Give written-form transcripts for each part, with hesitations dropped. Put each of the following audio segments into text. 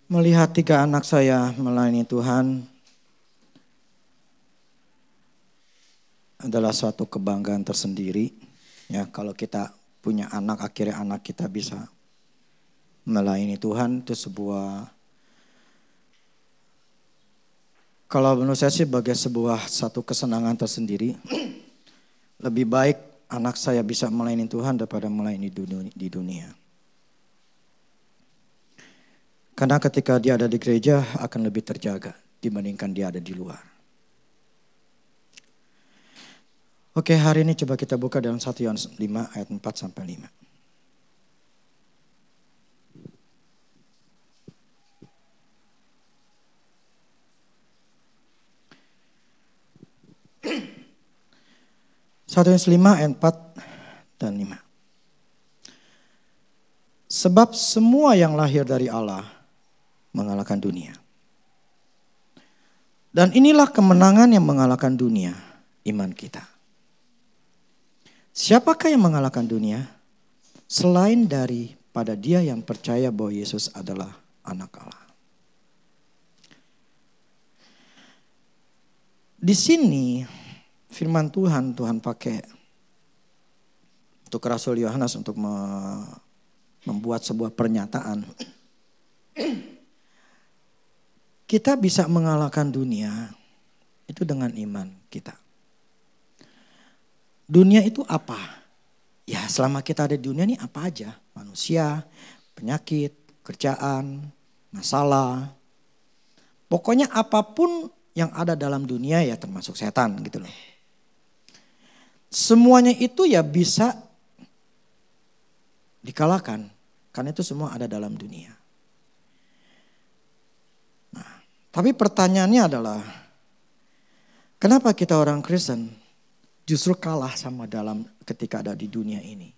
Melihat 3 anak saya melayani Tuhan adalah suatu kebanggaan tersendiri. Ya, kalau kita punya anak, akhirnya anak kita bisa melayani Tuhan, itu sebuah, kalau menurut saya sih sebagai sebuah satu kesenangan tersendiri. Lebih baik anak saya bisa melayani Tuhan daripada melayani di dunia. Karena ketika dia ada di gereja akan lebih terjaga dibandingkan dia ada di luar. Oke, hari ini coba kita buka dalam 1 Yohanes 5 ayat 4 sampai 5. Satu Yohanes 5 ayat 4 dan 5. Sebab semua yang lahir dari Allah mengalahkan dunia. Dan inilah kemenangan yang mengalahkan dunia, iman kita. Siapakah yang mengalahkan dunia? Selain daripada dia yang percaya bahwa Yesus adalah anak Allah. Di sini firman Tuhan pakai untuk Rasul Yohanes untuk membuat sebuah pernyataan. Kita bisa mengalahkan dunia itu dengan iman kita. Dunia itu apa? Ya, selama kita ada di dunia ini apa aja? Manusia, penyakit, kerjaan, masalah. Pokoknya apapun yang ada dalam dunia ya termasuk setan gitu loh. Semuanya itu ya bisa dikalahkan karena itu semua ada dalam dunia. Nah, tapi pertanyaannya adalah kenapa kita orang Kristen justru kalah sama dalam ketika ada di dunia ini?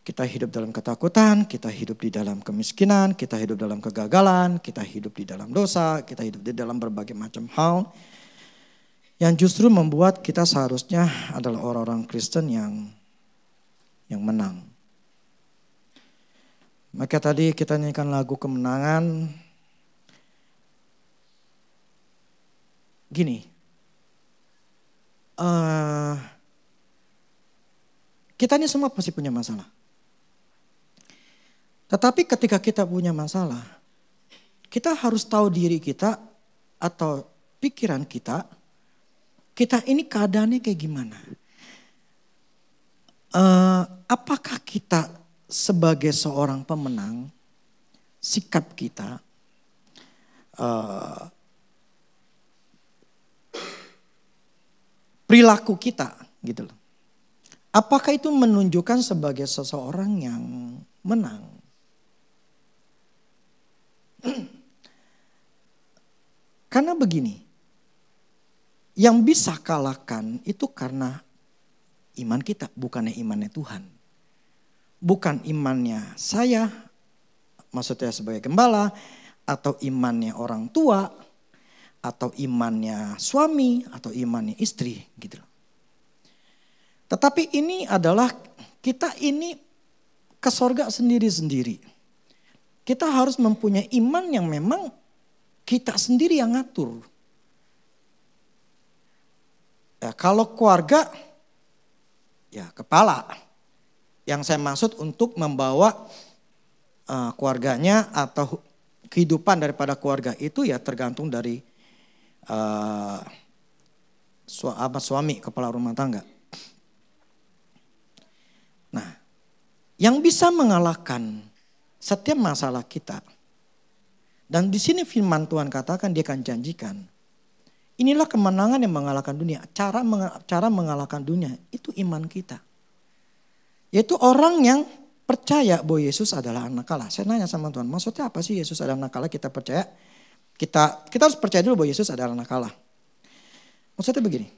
Kita hidup dalam ketakutan, kita hidup di dalam kemiskinan, kita hidup dalam kegagalan, kita hidup di dalam dosa, kita hidup di dalam berbagai macam hal yang justru membuat kita seharusnya adalah orang-orang Kristen yang menang. Maka tadi kita nyanyikan lagu kemenangan. Gini, kita ini semua pasti punya masalah. Tetapi ketika kita punya masalah, kita harus tahu diri kita atau pikiran kita ini keadaannya kayak gimana. Apakah kita sebagai seorang pemenang, sikap kita, perilaku kita gitu loh. Apakah itu menunjukkan sebagai seseorang yang menang? Karena begini, yang bisa kalahkan itu karena iman kita, bukannya imannya Tuhan. Bukan imannya saya, maksudnya sebagai gembala, atau imannya orang tua, atau imannya suami, atau imannya istri gitu. Tetapi ini adalah kita ini ke sorga sendiri-sendiri. Kita harus mempunyai iman yang memang kita sendiri yang ngatur. Ya, kalau keluarga, ya kepala. Yang saya maksud untuk membawa keluarganya atau kehidupan daripada keluarga itu ya tergantung dari suami, kepala rumah tangga. Nah, yang bisa mengalahkan setiap masalah kita. Dan di sini firman Tuhan katakan, dia akan janjikan. Inilah kemenangan yang mengalahkan dunia. Cara mengalahkan dunia itu iman kita. Yaitu orang yang percaya bahwa Yesus adalah anak Allah. Saya nanya sama Tuhan, maksudnya apa sih Yesus adalah anak Allah? Kita percaya, kita harus percaya dulu bahwa Yesus adalah anak Allah. Maksudnya begini,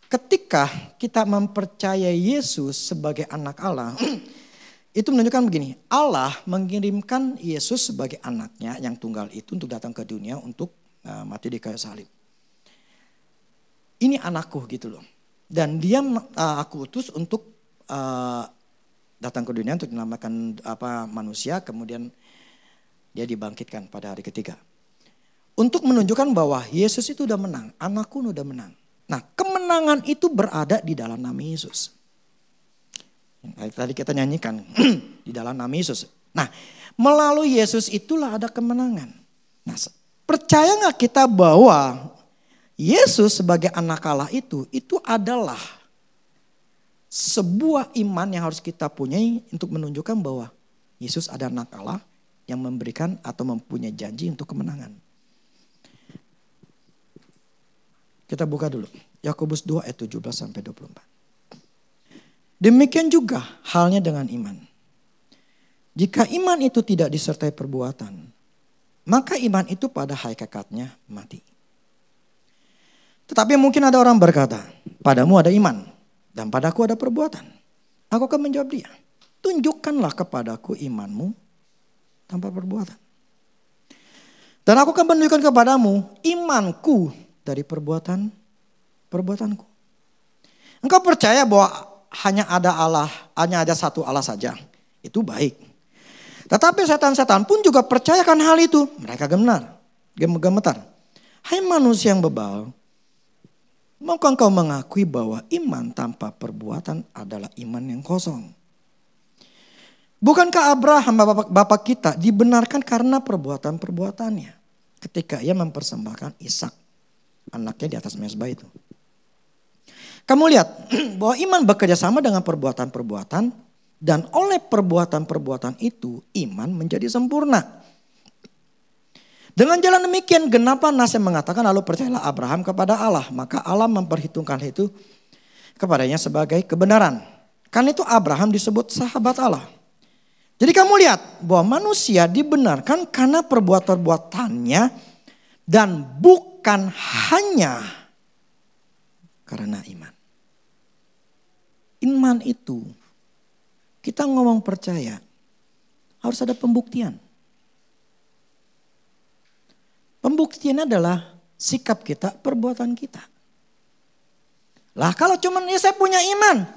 ketika kita mempercayai Yesus sebagai anak Allah, itu menunjukkan begini, Allah mengirimkan Yesus sebagai anaknya yang tunggal itu untuk datang ke dunia untuk mati di kayu salib. Ini anakku gitu loh. Dan dia aku utus untuk datang ke dunia untuk menyelamatkan manusia, kemudian Dia dibangkitkan pada hari ketiga. Untuk menunjukkan bahwa Yesus itu udah menang. Anakku udah menang. Nah, kemenangan itu berada di dalam nama Yesus. Tadi kita nyanyikan di dalam nama Yesus. Nah, melalui Yesus itulah ada kemenangan. Nah, percaya gak kita bahwa Yesus sebagai anak Allah itu adalah sebuah iman yang harus kita punyai untuk menunjukkan bahwa Yesus ada anak Allah yang memberikan atau mempunyai janji untuk kemenangan. Kita buka dulu. Yakobus 2 ayat 17 sampai 24. Demikian juga halnya dengan iman. Jika iman itu tidak disertai perbuatan, maka iman itu pada hakikatnya mati. Tetapi mungkin ada orang berkata, padamu ada iman dan padaku ada perbuatan. Aku akan menjawab dia, tunjukkanlah kepadaku imanmu tanpa perbuatan. Dan aku akan menunjukkan kepadamu imanku dari perbuatanku. Engkau percaya bahwa hanya ada satu Allah saja. Itu baik. Tetapi setan-setan pun juga percayakan hal itu. Mereka gemetar. Hai manusia yang bebal, maukah engkau mengakui bahwa iman tanpa perbuatan adalah iman yang kosong? Bukankah Abraham bapak kita dibenarkan karena perbuatan-perbuatannya ketika ia mempersembahkan Ishak, anaknya di atas mezbah itu? Kamu lihat bahwa iman bekerja sama dengan perbuatan-perbuatan dan oleh perbuatan-perbuatan itu iman menjadi sempurna. Dengan jalan demikian genaplah nas yang mengatakan lalu percayalah Abraham kepada Allah, maka Allah memperhitungkan itu kepadanya sebagai kebenaran. Karena itu Abraham disebut sahabat Allah. Jadi kamu lihat bahwa manusia dibenarkan karena perbuatan-perbuatannya dan bukan hanya karena iman. Iman itu kita ngomong percaya harus ada pembuktian. Pembuktiannya adalah sikap kita, perbuatan kita. Lah kalau cuman ya saya punya iman.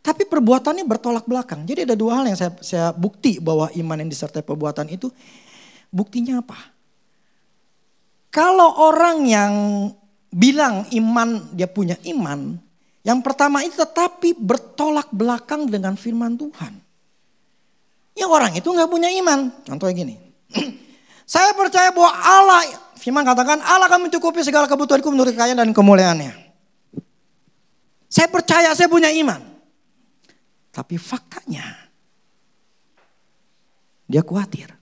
Tapi perbuatannya bertolak belakang. Jadi ada dua hal yang saya bukti bahwa iman yang disertai perbuatan itu buktinya apa? Kalau orang yang bilang iman, dia punya iman. Yang pertama itu tetapi bertolak belakang dengan firman Tuhan. Ya orang itu gak punya iman. Contohnya gini. Saya percaya bahwa Allah, firman katakan Allah akan mencukupi segala kebutuhanku menurut kekayaan dan kemuliaannya. Saya percaya, saya punya iman. Tapi faktanya dia khawatir.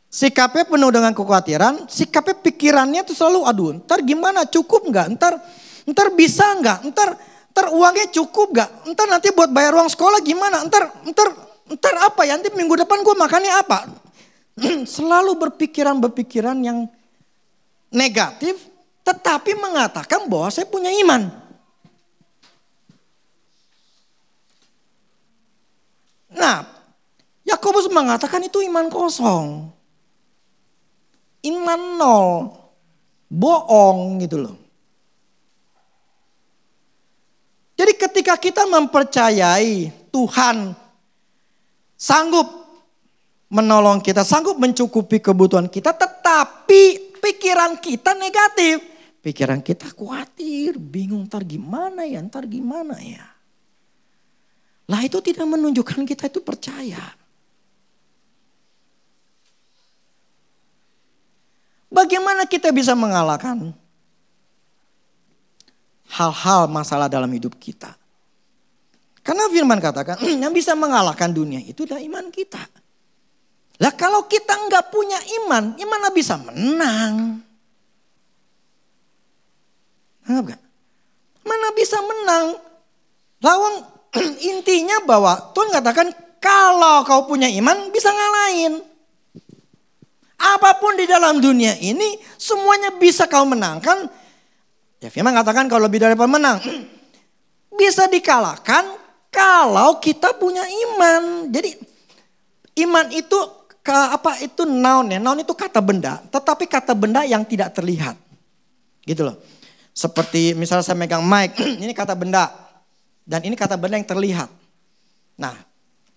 Sikapnya penuh dengan kekhawatiran, sikapnya pikirannya itu selalu aduh ntar gimana cukup gak, ntar bisa gak, ntar uangnya cukup gak, ntar nanti buat bayar uang sekolah gimana, ntar apa ya, nanti minggu depan gue makannya apa. Selalu berpikiran yang negatif tetapi mengatakan bahwa saya punya iman. Nah, Yakobus mengatakan itu iman kosong. Iman nol, bohong gitu loh. Jadi ketika kita mempercayai Tuhan sanggup menolong kita, sanggup mencukupi kebutuhan kita, tetapi pikiran kita negatif. Pikiran kita khawatir, bingung ntar gimana ya. Lah itu tidak menunjukkan kita itu percaya. Bagaimana kita bisa mengalahkan hal-hal masalah dalam hidup kita? Karena firman katakan yang bisa mengalahkan dunia itu adalah iman kita. Lah kalau kita nggak punya iman, gimana bisa menang? Enggak. Mana bisa menang? Lawang intinya bahwa Tuhan katakan kalau kau punya iman bisa ngalahin. Apapun di dalam dunia ini semuanya bisa kau menangkan. Ya firman katakan kalau lebih dari pemenang. Bisa dikalahkan kalau kita punya iman. Jadi iman itu itu noun ya. Noun itu kata benda. Tetapi kata benda yang tidak terlihat. Gitu loh. Seperti misalnya saya megang mic. Ini kata benda. Dan ini kata benda yang terlihat. Nah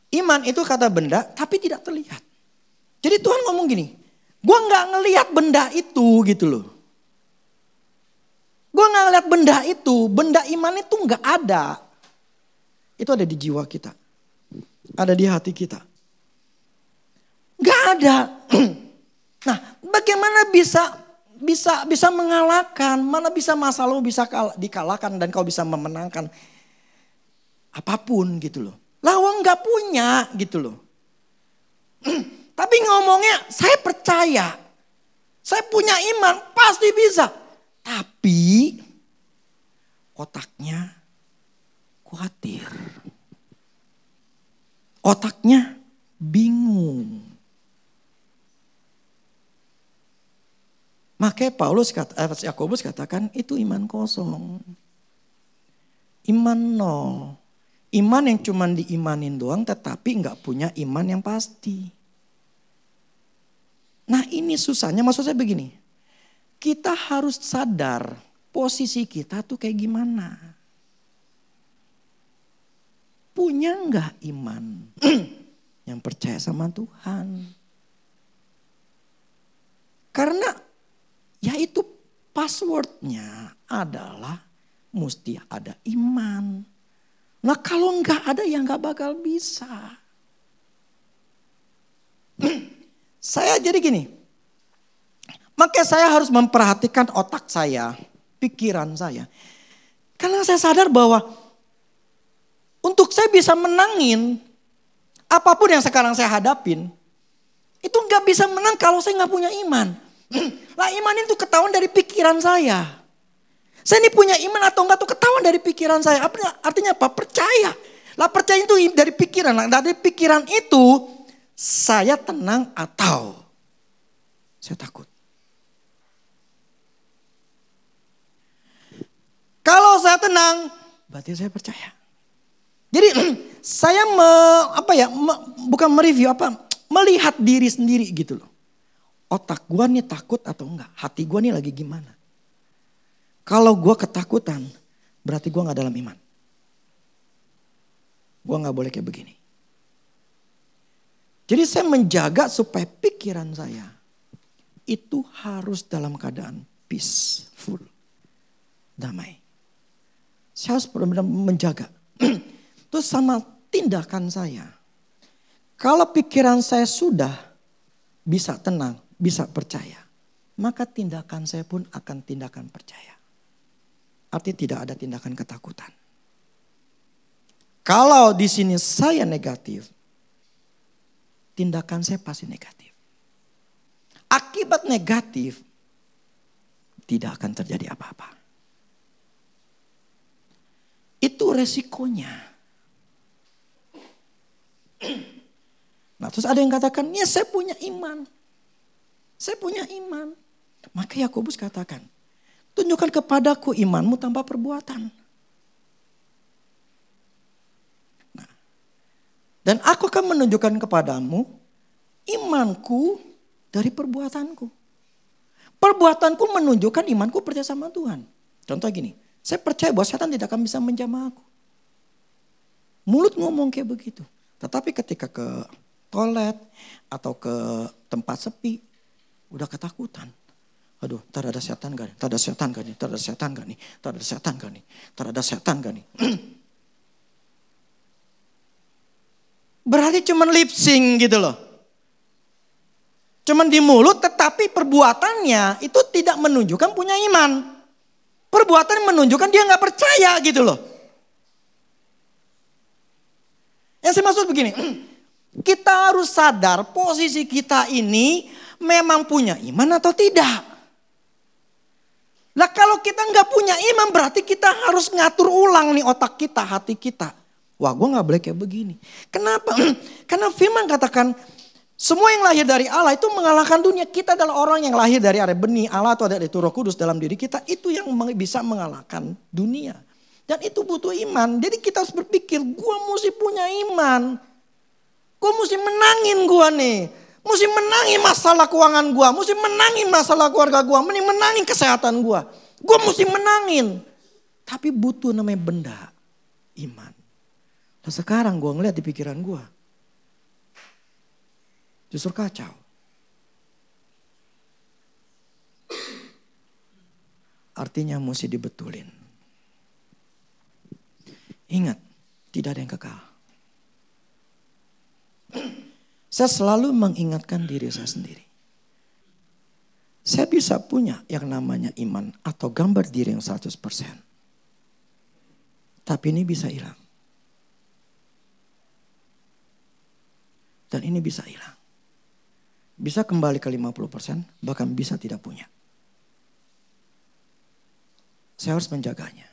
Iman itu kata benda tapi tidak terlihat. Jadi Tuhan ngomong gini, gue gak ngelihat benda itu gitu loh. Gue gak ngelihat benda itu, benda iman itu gak ada. Itu ada di jiwa kita. Ada di hati kita. Gak ada. Nah, bagaimana bisa mengalahkan, mana bisa masalah bisa dikalahkan dan kau bisa memenangkan apapun gitu loh. Lawang gak punya gitu loh. Tapi ngomongnya saya percaya. Saya punya iman pasti bisa. Tapi otaknya khawatir. Otaknya bingung. Makanya Yakobus katakan itu iman kosong. Iman nol. Iman yang cuma diimanin doang tetapi nggak punya iman yang pasti. Nah ini susahnya, maksud saya begini. Kita harus sadar posisi kita tuh kayak gimana. Punya nggak iman yang percaya sama Tuhan? Karena ya itu passwordnya adalah mesti ada iman. Nah kalau nggak ada ya nggak bakal bisa. Saya jadi gini, makanya saya harus memperhatikan otak saya, pikiran saya. Karena saya sadar bahwa untuk saya bisa menangin apapun yang sekarang saya hadapin, itu nggak bisa menang kalau saya nggak punya iman. Lah iman itu ketahuan dari pikiran saya. Saya ini punya iman atau enggak tuh ketahuan dari pikiran saya. Artinya apa? Percaya. Lah percaya itu dari pikiran. Nah, dari pikiran itu saya tenang atau saya takut. Kalau saya tenang, berarti saya percaya. Jadi saya bukan mereview melihat diri sendiri gitu loh. Otak gua nih takut atau enggak? Hati gua nih lagi gimana? Kalau gua ketakutan, berarti gua enggak dalam iman. Gua enggak boleh kayak begini. Jadi saya menjaga supaya pikiran saya itu harus dalam keadaan peaceful, damai. Saya harus benar-benar menjaga. Terus sama tindakan saya. Kalau pikiran saya sudah bisa tenang, bisa percaya, maka tindakan saya pun akan tindakan percaya. Artinya tidak ada tindakan ketakutan. Kalau di sini saya negatif, tindakan saya pasti negatif. Akibat negatif, tidak akan terjadi apa-apa. Itu resikonya. Nah terus ada yang katakan, ya saya punya iman. Saya punya iman. Maka Yakobus katakan, tunjukkan kepadaku imanmu tanpa perbuatan. Nah, dan aku akan menunjukkan kepadamu imanku dari perbuatanku. Perbuatanku menunjukkan imanku percaya sama Tuhan. Contoh gini, saya percaya bahwa setan tidak akan bisa menjamah aku. Mulut ngomong kayak begitu. Tetapi ketika ke toilet atau ke tempat sepi, udah ketakutan. Aduh, ntar ada setan gak nih? Ntar ada setan gak nih? Ntar ada setan gak nih? Ntar ada setan gak nih? Ntar ada setan gak nih? Berarti cuman lip sync gitu loh. Cuman di mulut tetapi perbuatannya itu tidak menunjukkan punya iman. Perbuatan menunjukkan dia gak percaya gitu loh. Yang saya maksud begini, kita harus sadar posisi kita ini memang punya iman atau tidak. Lah kalau kita nggak punya iman berarti kita harus ngatur ulang nih otak kita, hati kita. Wah gue gak boleh kayak begini. Kenapa? Karena firman katakan semua yang lahir dari Allah itu mengalahkan dunia. Kita adalah orang yang lahir dari area benih Allah atau dari Roh Kudus dalam diri kita. Itu yang bisa mengalahkan dunia. Dan itu butuh iman. Jadi kita harus berpikir, gue mesti punya iman. Gue mesti menangin gue nih. Mesti menangin masalah keuangan gue. Mesti menangin masalah keluarga gue. Mesti menangin kesehatan gue. Gue mesti menangin. Tapi butuh namanya benda. Iman. Nah sekarang gue ngeliat di pikiran gue. Justru kacau. Artinya mesti dibetulin. Ingat, tidak ada yang kekal. Saya selalu mengingatkan diri saya sendiri. Saya bisa punya yang namanya iman atau gambar diri yang 100%. Tapi ini bisa hilang. Dan ini bisa hilang. Bisa kembali ke 50%, bahkan bisa tidak punya. Saya harus menjaganya.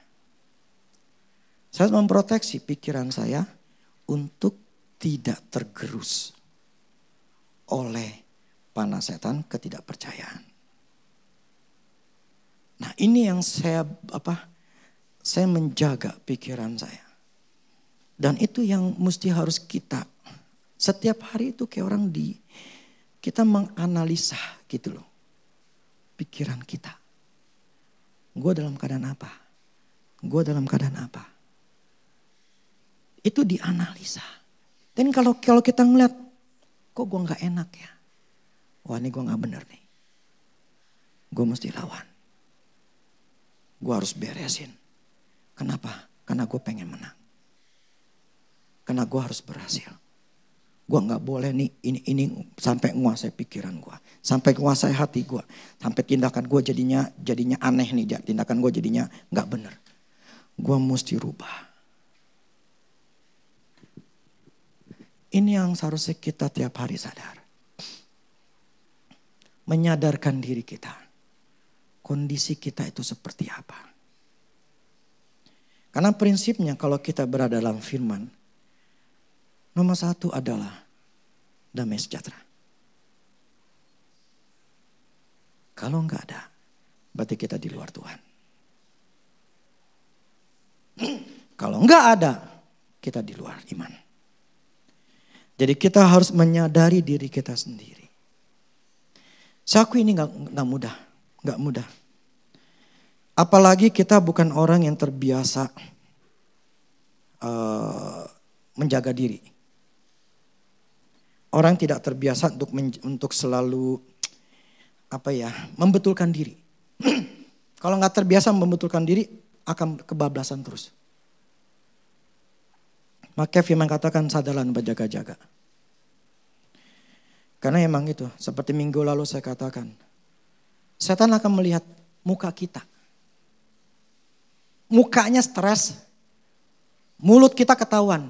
Saya harus memproteksi pikiran saya untuk tidak tergerus oleh panas setan ketidakpercayaan. Nah, ini yang saya menjaga pikiran saya. Dan itu yang mesti harus kita setiap hari itu kayak orang kita menganalisa gitu loh. Pikiran kita. Gue dalam keadaan apa? Gue dalam keadaan apa? Itu dianalisa. Dan kalau kita ngeliat, kok gue gak enak ya? Wah, ini gue gak bener nih. Gue mesti lawan. Gue harus beresin. Kenapa? Karena gue pengen menang. Karena gue harus berhasil. Gue gak boleh nih ini sampai nguasai pikiran gue. Sampai nguasai hati gue. Sampai tindakan gue jadinya aneh nih. Tindakan gue jadinya gak bener. Gue mesti rubah. Ini yang seharusnya kita tiap hari sadar. Menyadarkan diri kita. Kondisi kita itu seperti apa. Karena prinsipnya kalau kita berada dalam firman. Nomor 1 adalah damai sejahtera. Kalau enggak ada, berarti kita di luar Tuhan. Kalau enggak ada, kita di luar iman. Jadi kita harus menyadari diri kita sendiri. Saya akui ini enggak mudah. Apalagi kita bukan orang yang terbiasa menjaga diri. Orang tidak terbiasa untuk selalu membetulkan diri. Kalau nggak terbiasa membetulkan diri, akan kebablasan terus. Maka firman katakan sadarlah dan berjaga-jaga. Karena emang itu, seperti minggu lalu saya katakan, setan akan melihat muka kita. Mukanya stres, mulut kita ketahuan.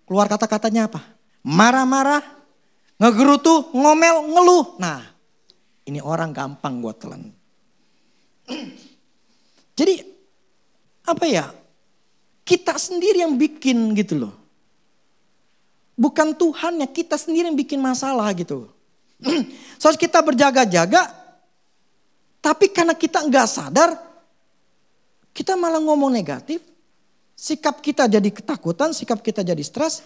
Keluar kata-katanya apa? Marah-marah. Ngegerutu, ngomel, ngeluh. Nah, ini orang gampang gue telan. Jadi, kita sendiri yang bikin gitu loh. Bukan Tuhan ya, kita sendiri yang bikin masalah gitu. Soalnya kita berjaga-jaga, tapi karena kita nggak sadar, kita malah ngomong negatif. Sikap kita jadi ketakutan, sikap kita jadi stres.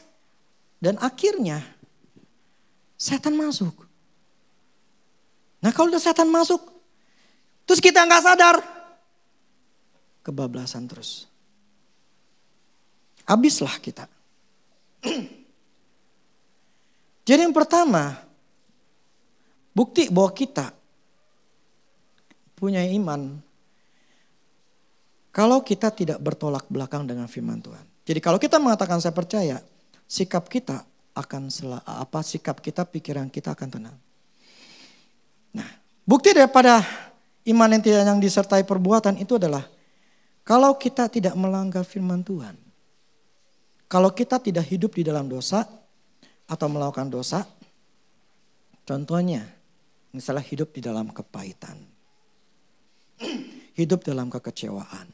Dan akhirnya, setan masuk. Nah kalau udah setan masuk, terus kita nggak sadar, kebablasan terus. Habislah kita. Jadi yang pertama, bukti bahwa kita punya iman, kalau kita tidak bertolak belakang dengan firman Tuhan. Jadi kalau kita mengatakan saya percaya, sikap kita sikap kita, pikiran kita akan tenang. Nah, bukti daripada iman yang disertai perbuatan itu adalah kalau kita tidak melanggar firman Tuhan. Kalau kita tidak hidup di dalam dosa atau melakukan dosa, contohnya misalnya hidup di dalam kepahitan. Hidup dalam kekecewaan.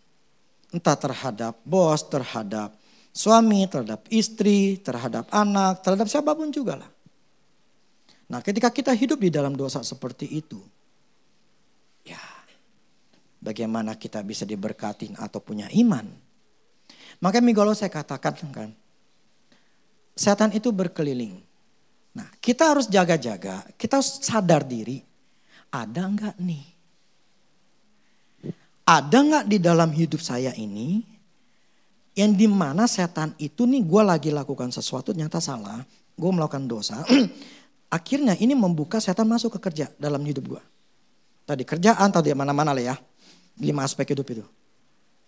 Entah terhadap bos, terhadap suami, terhadap istri, terhadap anak, terhadap siapapun juga lah. Nah ketika kita hidup di dalam dosa seperti itu. Ya bagaimana kita bisa diberkati atau punya iman. Makanya minggu lalu saya katakan kan. Setan itu berkeliling. Nah kita harus jaga-jaga, kita harus sadar diri. Ada enggak nih? Ada enggak di dalam hidup saya ini? Yang dimana setan itu nih gue lagi lakukan sesuatu ternyata salah. Gue melakukan dosa. Akhirnya ini membuka setan masuk ke kerja dalam hidup gue. Tadi kerjaan, tadi mana-mana lah ya. 5 aspek hidup itu.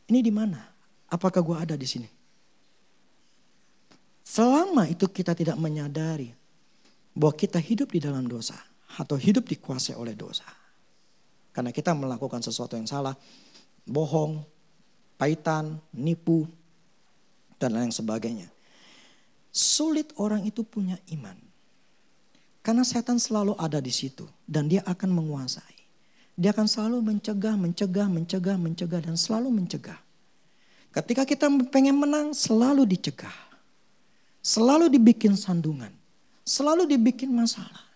Ini di mana? Apakah gue ada di sini? Selama itu kita tidak menyadari bahwa kita hidup di dalam dosa. Atau hidup dikuasai oleh dosa. Karena kita melakukan sesuatu yang salah. Bohong, paitan, nipu, dan lain sebagainya. Sulit orang itu punya iman. Karena setan selalu ada di situ. Dan dia akan menguasai. Dia akan selalu mencegah, dan selalu mencegah. Ketika kita pengen menang, selalu dicegah. Selalu dibikin sandungan. Selalu dibikin masalah.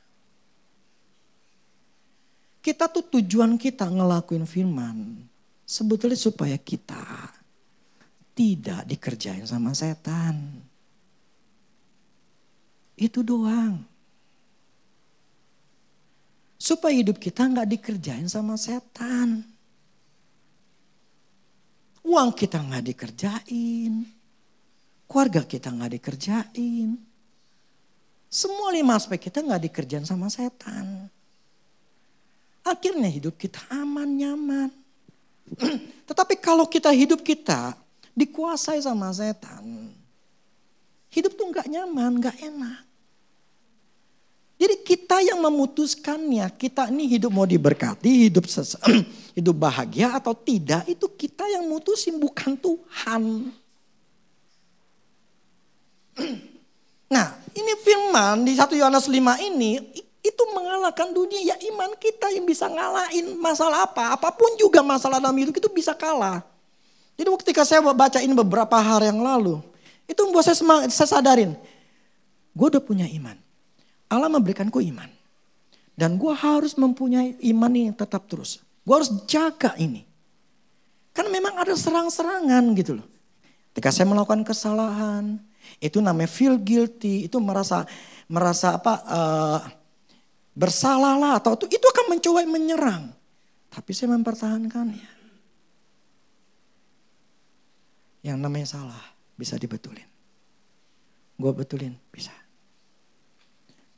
Kita tuh tujuan kita ngelakuin firman. Sebetulnya supaya kita tidak dikerjain sama setan. Itu doang. Supaya hidup kita gak dikerjain sama setan. Uang kita gak dikerjain. Keluarga kita gak dikerjain. Semua 5 aspek kita gak dikerjain sama setan. Akhirnya hidup kita aman, nyaman. Tetapi kalau hidup kita dikuasai sama setan. Hidup tuh gak nyaman, gak enak. Jadi kita yang memutuskannya, kita ini hidup mau diberkati, hidup bahagia atau tidak, itu kita yang mutusin, bukan Tuhan. Nah, ini firman di 1 Yohanes 5 ini, itu mengalahkan dunia. Ya iman kita yang bisa ngalahin masalah apa. Apapun juga masalah dalam hidup itu bisa kalah. Jadi ketika saya baca ini beberapa hari yang lalu, itu membuat saya sadarin, gue udah punya iman. Allah memberikanku iman. Dan gue harus mempunyai iman ini tetap terus. Gue harus jaga ini. Karena memang ada serang-serangan gitu loh. Ketika saya melakukan kesalahan, itu namanya feel guilty, itu merasa bersalah lah, atau itu akan mencoba menyerang. Tapi saya mempertahankannya. Yang namanya salah bisa dibetulin. Gue betulin bisa.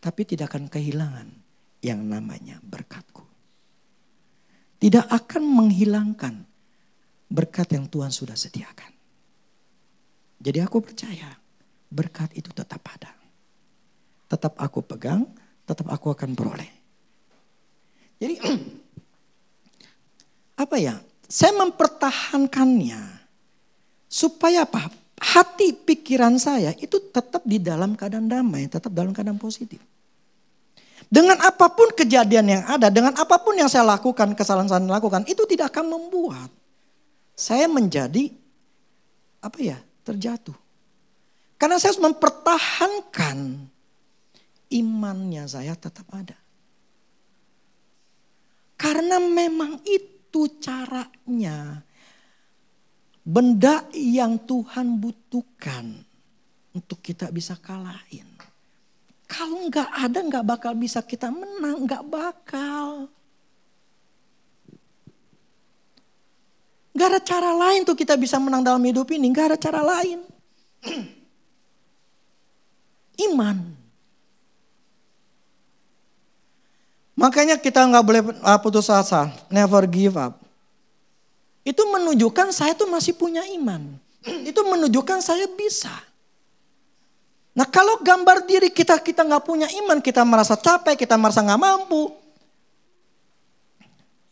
Tapi tidak akan kehilangan yang namanya berkatku. Tidak akan menghilangkan berkat yang Tuhan sudah sediakan. Jadi aku percaya berkat itu tetap ada. Tetap aku pegang, tetap aku akan peroleh. Jadi apa ya? Saya mempertahankannya supaya apa? Hati pikiran saya itu tetap di dalam keadaan damai, tetap dalam keadaan positif. Dengan apapun kejadian yang ada, dengan apapun yang saya lakukan, kesalahan saya lakukan, itu tidak akan membuat saya menjadi terjatuh. Karena saya harus mempertahankan imannya saya tetap ada. Karena memang itu caranya. Benda yang Tuhan butuhkan untuk kita bisa kalahin. Kalau nggak ada nggak bakal bisa kita menang, nggak bakal. Nggak ada cara lain tuh kita bisa menang dalam hidup ini, nggak ada cara lain. Iman. Makanya kita nggak boleh putus asa, never give up. Itu menunjukkan saya tuh masih punya iman. Itu menunjukkan saya bisa. Nah kalau gambar diri kita nggak punya iman, kita merasa capek, kita merasa nggak mampu,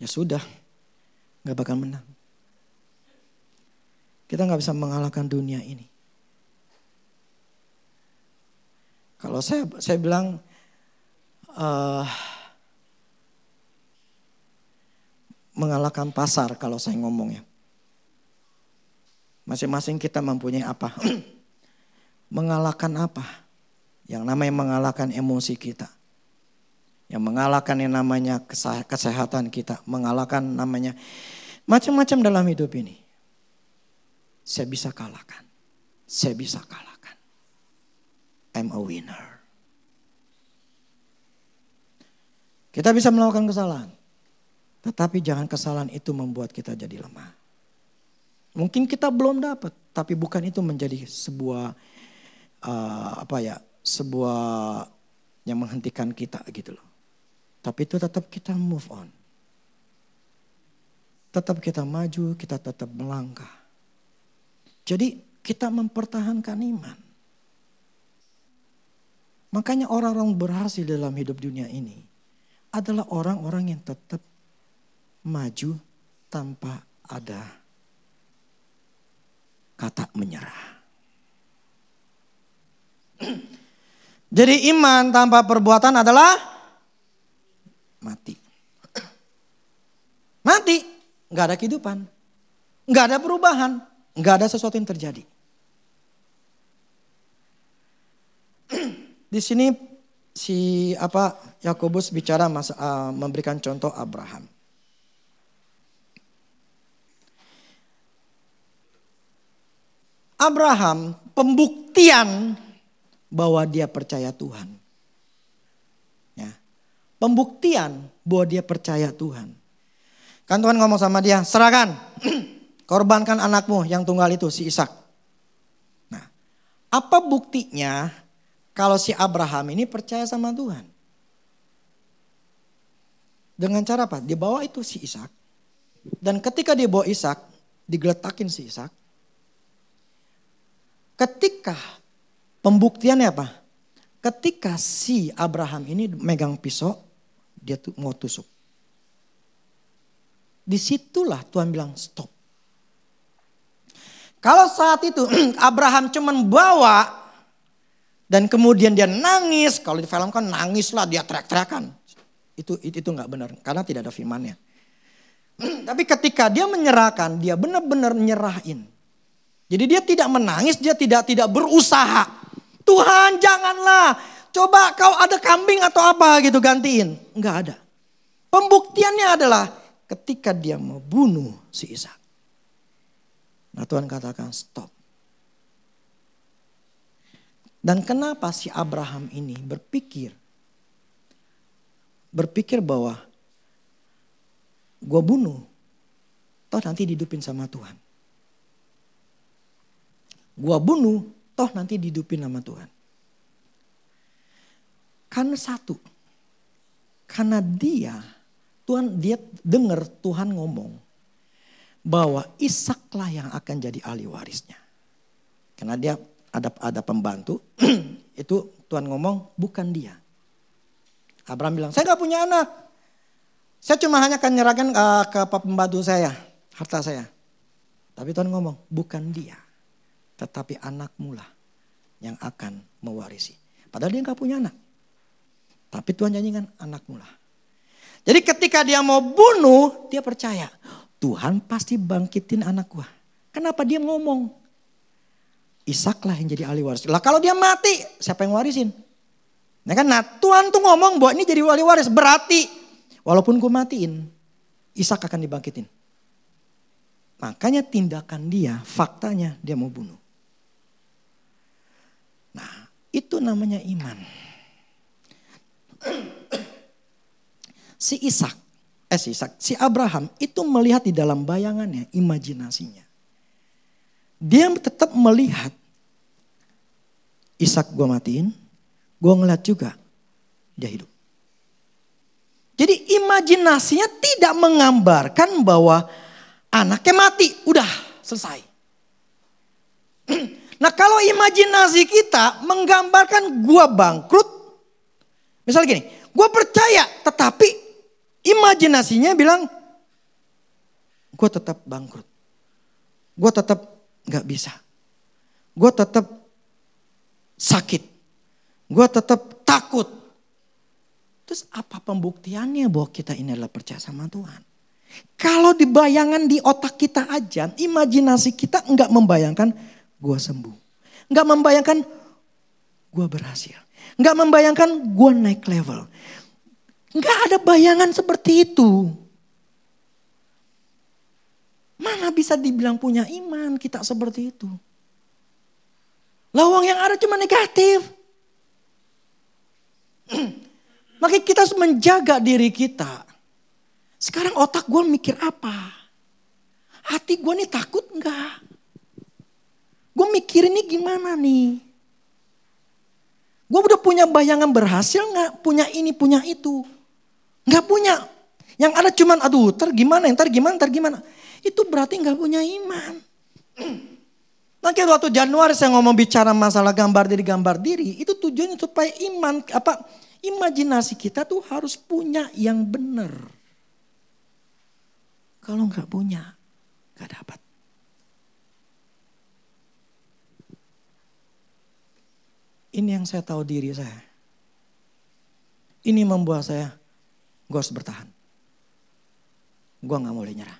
ya sudah, nggak bakal menang. Kita nggak bisa mengalahkan dunia ini. Kalau saya bilang mengalahkan pasar kalau saya ngomongnya. Masing-masing kita mempunyai apa? Mengalahkan apa? Yang namanya mengalahkan emosi kita. Yang mengalahkan yang namanya kesehatan kita. Mengalahkan namanya macam-macam dalam hidup ini. Saya bisa kalahkan. Saya bisa kalahkan. I'm a winner. Kita bisa melakukan kesalahan. Tetapi jangan kesalahan itu membuat kita jadi lemah. Mungkin kita belum dapat. Tapi bukan itu menjadi sebuah sebuah yang menghentikan kita gitu loh. Tapi itu tetap kita move on. Tetap kita maju, kita tetap melangkah. Jadi kita mempertahankan iman. Makanya orang-orang berhasil dalam hidup dunia ini adalah orang-orang yang tetap maju tanpa ada kata menyerah. Jadi iman tanpa perbuatan adalah mati. Mati, gak ada kehidupan, gak ada perubahan, gak ada sesuatu yang terjadi. Di sini Yakobus bicara memberikan contoh Abraham. Abraham pembuktian bahwa dia percaya Tuhan. Ya. Pembuktian bahwa dia percaya Tuhan. Kan Tuhan ngomong sama dia, serahkan, korbankan anakmu yang tunggal itu, si Ishak. Nah, apa buktinya kalau si Abraham ini percaya sama Tuhan? Dengan cara apa? Dia bawa itu si Ishak. Dan ketika dia bawa Ishak, digeletakin si Ishak. Ketika pembuktiannya apa? Ketika si Abraham ini megang pisau, dia tuh mau tusuk. Disitulah Tuhan bilang stop. Kalau saat itu Abraham cuman bawa dan kemudian dia nangis, kalau di film kan nangis lah, dia teriak-teriakan. Itu nggak benar karena tidak ada firman-Nya. Tapi ketika dia menyerahkan, dia benar-benar nyerahin. Jadi dia tidak menangis, dia tidak berusaha. Tuhan janganlah, coba kau ada kambing atau apa gitu gantiin. Enggak ada. Pembuktiannya adalah ketika dia mau bunuh si Ishak. Nah Tuhan katakan stop. Dan kenapa si Abraham ini berpikir bahwa gue bunuh, toh nanti dihidupin sama Tuhan. Gua bunuh, toh nanti dihidupin sama Tuhan. Karena satu, karena dia dengar Tuhan ngomong bahwa Ishaklah yang akan jadi ahli warisnya. Karena dia ada pembantu, itu Tuhan ngomong bukan dia. Abraham bilang, saya gak punya anak. Saya cuma hanya akan nyerahkan ke pembantu saya, harta saya. Tapi Tuhan ngomong, bukan dia. Tetapi anakmu lah yang akan mewarisi. Padahal dia gak punya anak. Tapi Tuhan janjikan anakmu lah. Jadi ketika dia mau bunuh, dia percaya. Tuhan pasti bangkitin anak gua. Kenapa dia ngomong? Ishak lah yang jadi ahli waris. Lah kalau dia mati, siapa yang warisin? Nah Tuhan tuh ngomong bahwa ini jadi ahli waris. Berarti walaupun gua matiin, Ishak akan dibangkitin. Makanya tindakan dia, faktanya dia mau bunuh. Nah, itu namanya iman. Si Abraham itu melihat di dalam bayangannya, imajinasinya. Dia tetap melihat Ishak gue matiin, gue ngeliat juga dia hidup. Jadi imajinasinya tidak menggambarkan bahwa anaknya mati, udah selesai. Nah kalau imajinasi kita menggambarkan gua bangkrut. Misalnya gini, gua percaya tetapi imajinasinya bilang gua tetap bangkrut. Gua tetap gak bisa. Gua tetap sakit. Gua tetap takut. Terus apa pembuktiannya bahwa kita ini adalah percaya sama Tuhan? Kalau di bayangan di otak kita aja, imajinasi kita enggak membayangkan gue sembuh. Enggak membayangkan gue berhasil. Enggak membayangkan gue naik level. Enggak ada bayangan seperti itu. Mana bisa dibilang punya iman kita seperti itu? Lawang yang ada cuma negatif. Makanya kita harus menjaga diri kita. Sekarang otak gue mikir apa? Hati gue nih takut enggak? Gue mikir ini gimana nih? Gue udah punya bayangan berhasil gak? Punya ini, punya itu. Gak punya. Yang ada cuman aduh ntar gimana. Itu berarti gak punya iman. Nanti waktu Januari saya ngomong bicara masalah gambar diri. Itu tujuannya supaya imajinasi kita tuh harus punya yang benar. Kalau gak punya, gak dapat. Ini yang saya tahu diri saya. Ini membuat saya, gue harus bertahan. Gue gak boleh nyerah.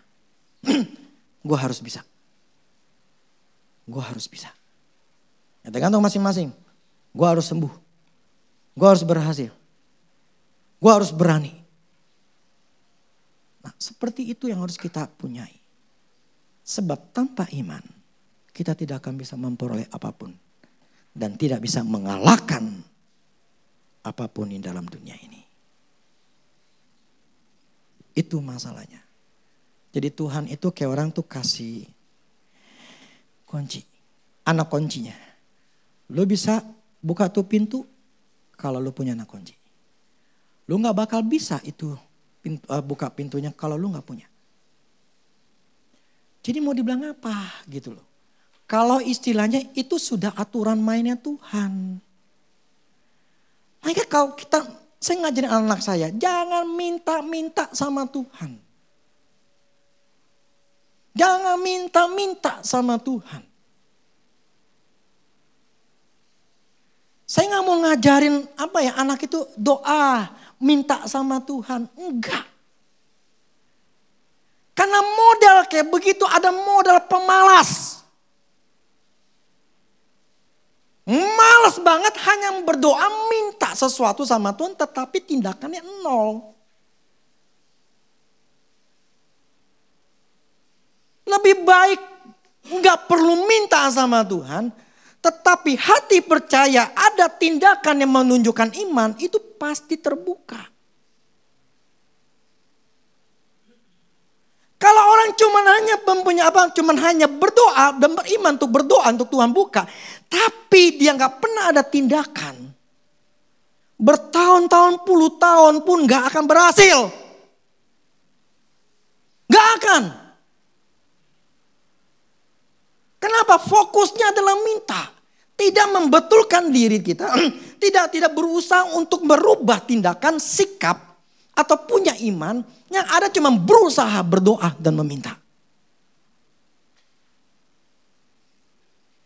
Gue harus bisa. Ya tergantung masing-masing. Gue harus sembuh. Gue harus berhasil. Gue harus berani. Nah seperti itu yang harus kita punyai. Sebab tanpa iman, kita tidak akan bisa memperoleh apapun. Dan tidak bisa mengalahkan apapun di dalam dunia ini. Itu masalahnya. Jadi Tuhan itu kayak orang tuh kasih kunci. Anak kuncinya. Lo bisa buka tuh pintu kalau lo punya anak kunci. Lo gak bakal bisa itu buka pintunya kalau lo gak punya. Jadi mau dibilang apa gitu loh. Kalau istilahnya itu sudah aturan mainnya Tuhan. Makanya kalau saya ngajarin anak saya, jangan minta-minta sama Tuhan. Jangan minta-minta sama Tuhan. Saya gak mau ngajarin anak itu doa, minta sama Tuhan. Enggak. Karena modal kayak begitu ada modal pemalas. Males banget hanya berdoa minta sesuatu sama Tuhan tetapi tindakannya nol. Lebih baik nggak perlu minta sama Tuhan, tetapi hati percaya ada tindakan yang menunjukkan iman itu pasti terbuka. Kalau orang cuman hanya berdoa dan beriman untuk berdoa untuk Tuhan buka, tapi dia nggak pernah ada tindakan, bertahun-tahun, puluh tahun pun nggak akan berhasil, nggak akan. Kenapa? Fokusnya adalah minta, tidak membetulkan diri kita, tidak berusaha untuk merubah tindakan, sikap atau punya iman. Yang ada cuma berusaha berdoa dan meminta.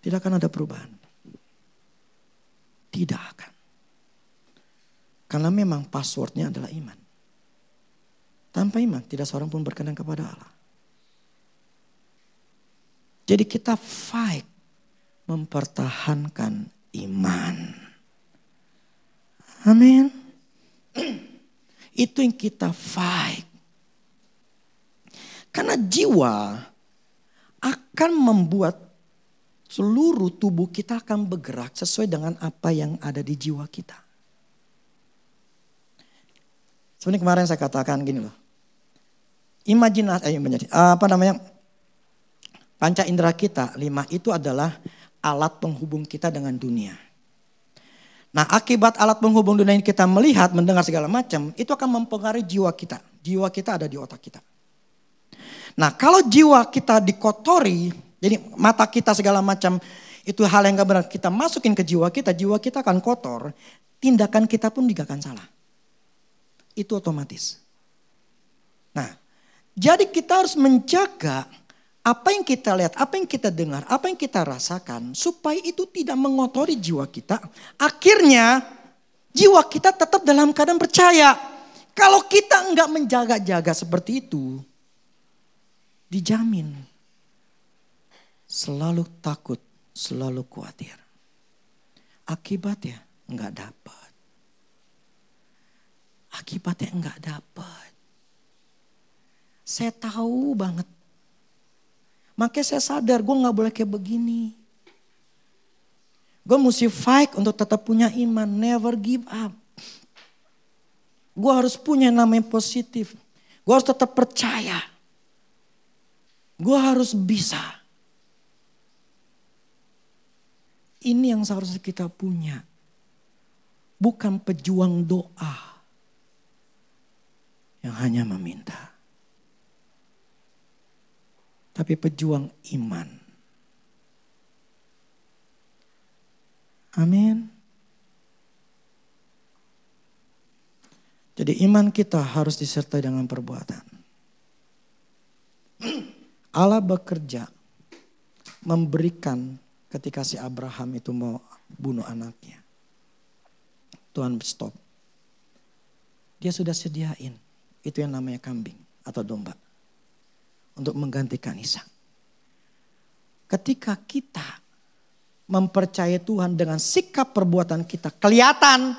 Tidak akan ada perubahan. Tidak akan. Karena memang passwordnya adalah iman. Tanpa iman tidak seorang pun berkenan kepada Allah. Jadi kita fight mempertahankan iman. Amin. Itu yang kita fight. Karena jiwa akan membuat seluruh tubuh kita akan bergerak sesuai dengan apa yang ada di jiwa kita. Sebenarnya kemarin saya katakan gini loh. Panca indera kita 5 itu adalah alat penghubung kita dengan dunia. Nah akibat alat penghubung dunia ini kita melihat, mendengar segala macam, itu akan mempengaruhi jiwa kita. Jiwa kita ada di otak kita. Nah kalau jiwa kita dikotori, jadi mata kita segala macam, itu hal yang gak benar. Kita masukin ke jiwa kita akan kotor. Tindakan kita pun juga akan salah. Itu otomatis. Nah jadi kita harus menjaga apa yang kita lihat, apa yang kita dengar, apa yang kita rasakan. Supaya itu tidak mengotori jiwa kita. Akhirnya jiwa kita tetap dalam keadaan percaya. Kalau kita enggak menjaga-jaga seperti itu, dijamin selalu takut, selalu khawatir. Akibatnya enggak dapat. Akibatnya enggak dapat. Saya tahu banget. Makanya saya sadar gue gak boleh kayak begini. Gue mesti fight untuk tetap punya iman. Never give up. Gue harus punya yang namanya positif. Gue harus tetap percaya. Gue harus bisa. Ini yang seharusnya kita punya. bukan pejuang doa yang hanya meminta, tapi pejuang iman. Amin. Jadi iman kita harus disertai dengan perbuatan. Allah bekerja memberikan ketika si Abraham itu mau bunuh anaknya. Tuhan stop. Dia sudah sediain. Itu yang namanya kambing atau domba. Untuk menggantikan Ishak. Ketika kita mempercayai Tuhan dengan sikap perbuatan kita. Kelihatan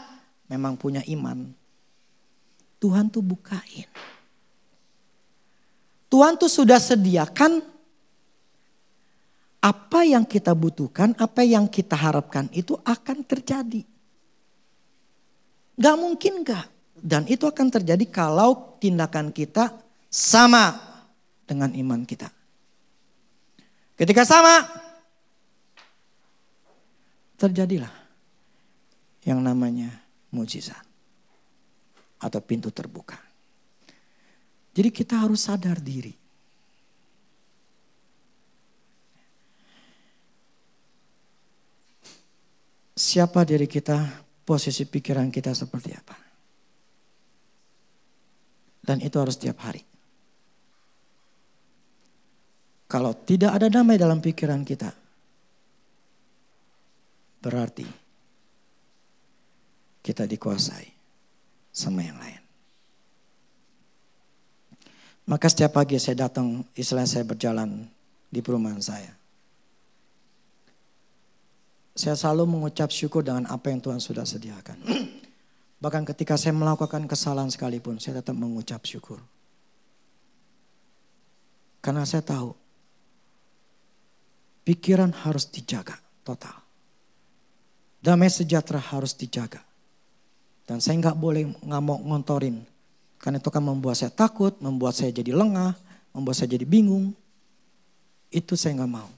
memang punya iman. Tuhan tuh bukain. Tuhan tuh sudah sediakan apa yang kita butuhkan, apa yang kita harapkan itu akan terjadi. Gak mungkin gak. Dan itu akan terjadi kalau tindakan kita sama dengan iman kita. Ketika sama, terjadilah yang namanya mukjizat atau pintu terbuka. Jadi kita harus sadar diri. Siapa diri kita, posisi pikiran kita seperti apa. Dan itu harus tiap hari. Kalau tidak ada damai dalam pikiran kita, berarti kita dikuasai sama yang lain. Maka setiap pagi saya datang, istilahnya saya berjalan di perumahan saya. Saya selalu mengucap syukur dengan apa yang Tuhan sudah sediakan. Bahkan ketika saya melakukan kesalahan sekalipun, saya tetap mengucap syukur. Karena saya tahu, pikiran harus dijaga total. Damai sejahtera harus dijaga. Dan saya nggak mau ngontorin. Karena itu akan membuat saya takut, membuat saya jadi lengah, membuat saya jadi bingung. Itu saya nggak mau.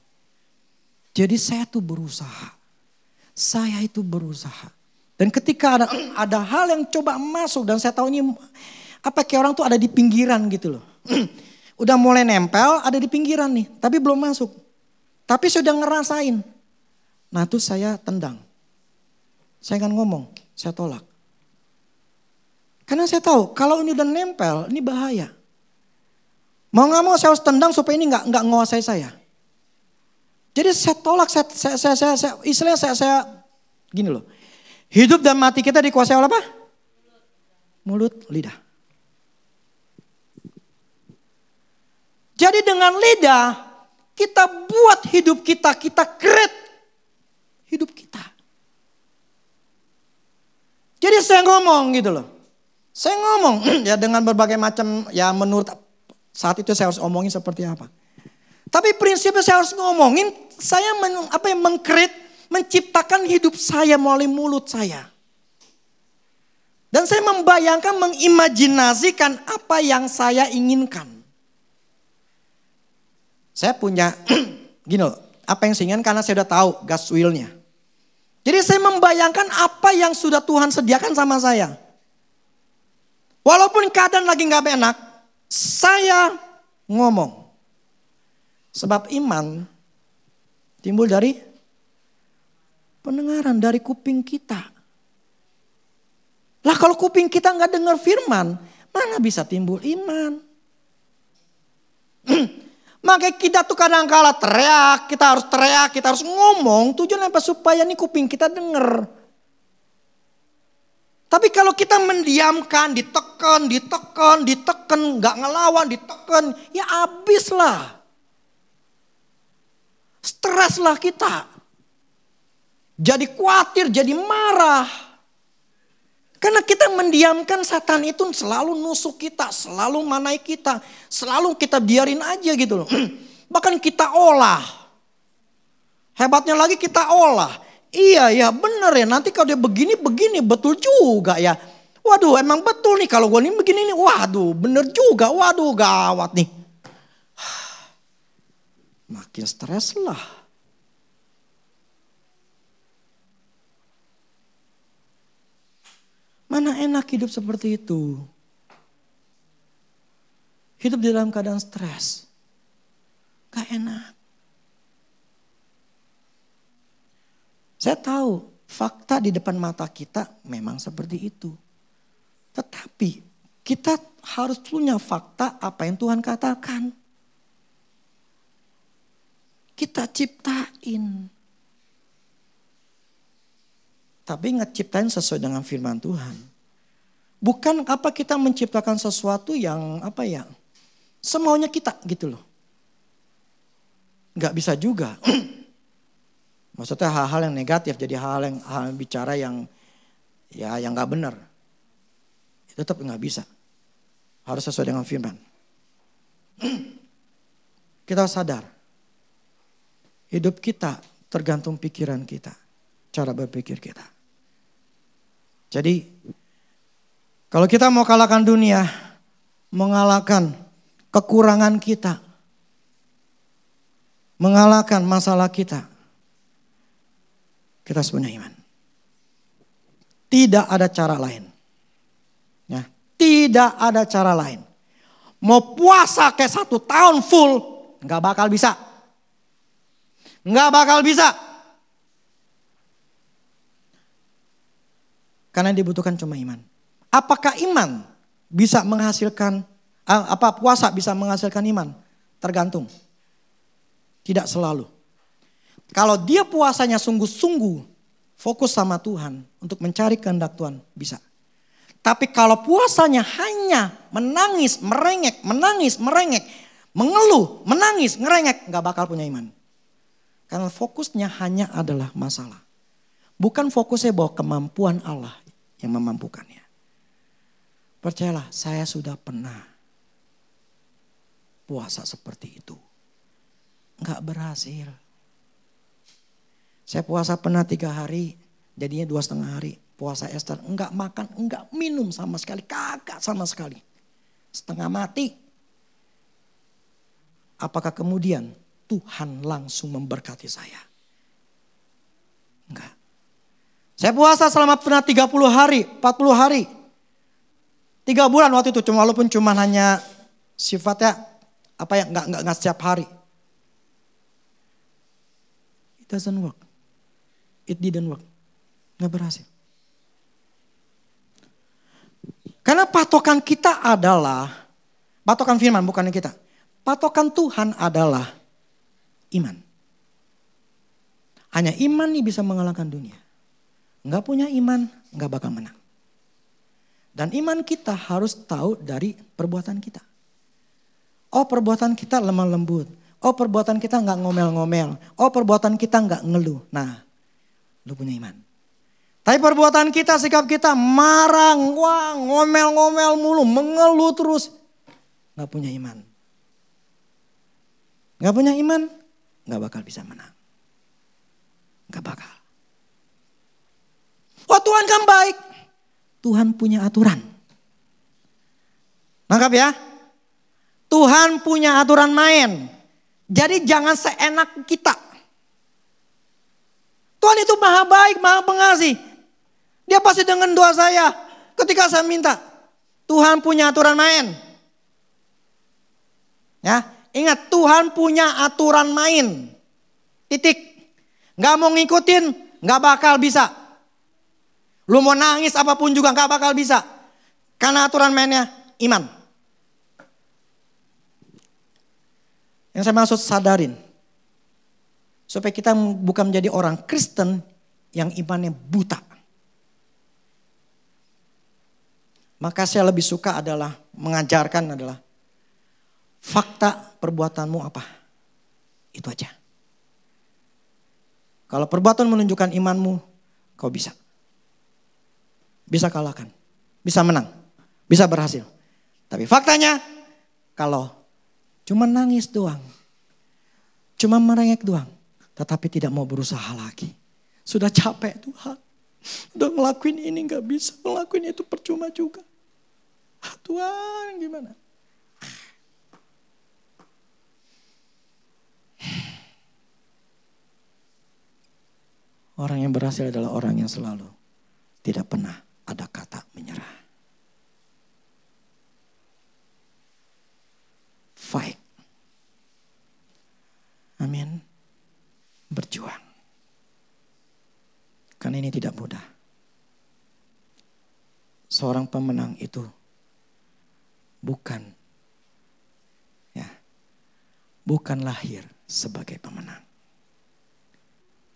Jadi saya tuh berusaha. Saya itu berusaha. Dan ketika ada hal yang coba masuk dan saya tahu ini apa kayak orang tuh ada di pinggiran gitu loh. Udah mulai nempel, ada di pinggiran nih, tapi belum masuk. Tapi sudah ngerasain. Nah itu saya tendang. Saya akan ngomong, saya tolak. Karena saya tahu kalau ini udah nempel, ini bahaya. Mau gak mau saya harus tendang supaya ini gak menguasai saya. Jadi saya tolak, istilahnya saya gini loh. Hidup dan mati kita dikuasai oleh apa? Mulut, lidah. Jadi dengan lidah kita buat hidup kita create hidup kita. Jadi saya ngomong gitu loh. Saya ngomong ya dengan berbagai macam ya menurut saat itu saya harus omongin seperti apa. Tapi prinsipnya saya harus ngomongin saya menciptakan hidup saya melalui mulut saya. Dan saya membayangkan, mengimajinasikan apa yang saya inginkan. Saya punya gini loh, apa yang saya inginkan karena saya udah tahu gas wheel-nya. Jadi saya membayangkan apa yang sudah Tuhan sediakan sama saya. Walaupun keadaan lagi gak enak, saya ngomong. Sebab iman timbul dari pendengaran, dari kuping kita. Lah kalau kuping kita gak dengar firman, mana bisa timbul iman? Makanya kita tuh kadang-kala teriak, kita harus ngomong. Tujuan apa? Supaya nih kuping kita dengar. Tapi kalau kita mendiamkan, ditekan, gak ngelawan, ditekan, ya habislah. Stres lah kita. Jadi khawatir, jadi marah. Karena kita mendiamkan setan itu selalu nusuk kita, selalu manai kita. Selalu kita biarin aja gitu loh. Bahkan kita olah. Hebatnya lagi kita olah. Iya ya benar ya, nanti kalau dia begini betul juga ya. Waduh emang betul nih kalau gue ini begini nih. Waduh bener juga, waduh gawat nih. Makin stres lah. Mana enak hidup seperti itu. Hidup di dalam keadaan stres. Gak enak. Saya tahu fakta di depan mata kita memang seperti itu. Tetapi kita harus punya fakta apa yang Tuhan katakan. Kita ciptain. Tapi ngeciptain sesuai dengan firman Tuhan. Bukan apa kita menciptakan sesuatu yang semaunya kita gitu loh. Gak bisa juga. Maksudnya hal-hal yang negatif jadi hal yang bicara yang gak benar. Itu tetap gak bisa. Harus sesuai dengan firman. Kita sadar. Hidup kita tergantung pikiran kita. Cara berpikir kita. Jadi kalau kita mau kalahkan dunia. Mengalahkan kekurangan kita. Mengalahkan masalah kita. Kita harus punya iman. Tidak ada cara lain. Ya, tidak ada cara lain. Mau puasa kayak 1 tahun full. Gak bakal bisa. Gak bakal bisa. Karena dibutuhkan cuma iman. Apakah iman bisa menghasilkan, puasa bisa menghasilkan iman? Tergantung. Tidak selalu. Kalau dia puasanya sungguh-sungguh fokus sama Tuhan untuk mencari kehendak Tuhan, bisa. Tapi kalau puasanya hanya menangis, merengek, mengeluh, menangis, ngerengek, gak bakal punya iman. Karena fokusnya hanya adalah masalah. Bukan fokusnya bahwa kemampuan Allah yang memampukannya. Percayalah, saya sudah pernah puasa seperti itu. Gak berhasil. Saya puasa pernah 3 hari, jadinya 2,5 hari. Puasa Esther, enggak makan, enggak minum sama sekali, kagak sama sekali. Setengah mati. Apakah kemudian Tuhan langsung memberkati saya? Enggak. Saya puasa selama pernah 30 hari, 40 hari. 3 bulan waktu itu, walaupun cuma hanya sifatnya enggak setiap hari. It doesn't work. It didn't work. Nggak berhasil. Karena patokan kita adalah, patokan firman bukan kita. Patokan Tuhan adalah iman. Hanya iman nih bisa mengalahkan dunia. Nggak punya iman, nggak bakal menang. Dan iman kita harus tahu dari perbuatan kita. Oh, perbuatan kita lemah lembut. Oh, perbuatan kita nggak ngomel-ngomel. Oh, perbuatan kita nggak ngeluh. Nah, lu punya iman. Tapi perbuatan kita, sikap kita marah, wah, ngomel-ngomel mulu, mengeluh terus. Gak punya iman. Gak punya iman, gak bakal bisa menang. Gak bakal. Wah, Tuhan kan baik. Tuhan punya aturan. Nangkap ya? Tuhan punya aturan main. Jadi jangan seenak kita. Tuhan itu maha baik, maha pengasih. Dia pasti dengan doa saya ketika saya minta. Tuhan punya aturan main. Ya, ingat Tuhan punya aturan main. Titik. Gak mau ngikutin, gak bakal bisa. Lu mau nangis apapun juga gak bakal bisa. Karena aturan mainnya iman. Yang saya maksud sadarin. Supaya kita bukan menjadi orang Kristen yang imannya buta. Maka saya lebih suka adalah mengajarkan adalah fakta perbuatanmu apa. Itu aja. Kalau perbuatan menunjukkan imanmu, kau bisa. Bisa kalahkan. Bisa menang. Bisa berhasil. Tapi faktanya kalau cuma nangis doang. Cuma merengek doang. Tetapi tidak mau berusaha lagi. Sudah capek Tuhan. Udah ngelakuin ini gak bisa. Ngelakuin itu percuma juga. Tuhan gimana? Orang yang berhasil adalah orang yang selalu tidak pernah ada kata menyerah. tidak mudah. Seorang pemenang itu bukan lahir sebagai pemenang.